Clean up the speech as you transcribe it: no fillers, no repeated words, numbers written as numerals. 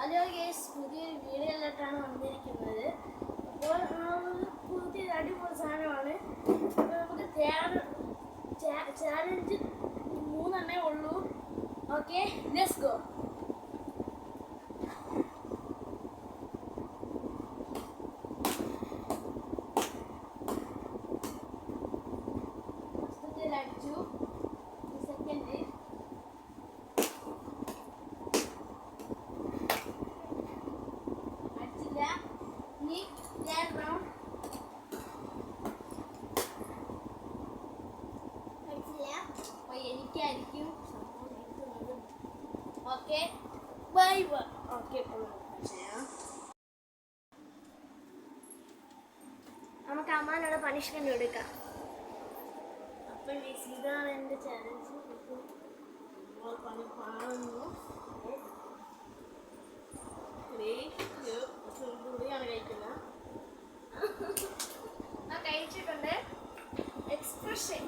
Hello guys, പുതിയൊരു വീഡിയോയിലോട്ടാണ് വന്നിരിക്കുന്നത്. അപ്പോൾ പുതിയ അടിപൊളി സാധനമാണ്. അപ്പോൾ നമുക്ക് ചാലഞ്ച് 3 ഉള്ളൂ. Okay, let's go. അടിച്ചു, സെക്കൻഡ് അടിച്ചില്ല. ഇനി റൗണ്ട് അടിച്ചില്ല. അപ്പോൾ എനിക്കായിരിക്കും സംഭവം കിട്ടുന്നത്. Okay, bye bye. ഓക്കെ, നമുക്ക് അമ്മാനുള്ള പണിഷ്മെന്റ് കൊടുക്കാം. അപ്പോൾ ഇതാണ് എൻ്റെ ചാലഞ്ച്. പണി കാണുന്നു. കൂടിയാണ് കഴിക്കുന്നത്. ആ കഴിച്ചിട്ടുണ്ട്. എക്സ്പ്രഷൻ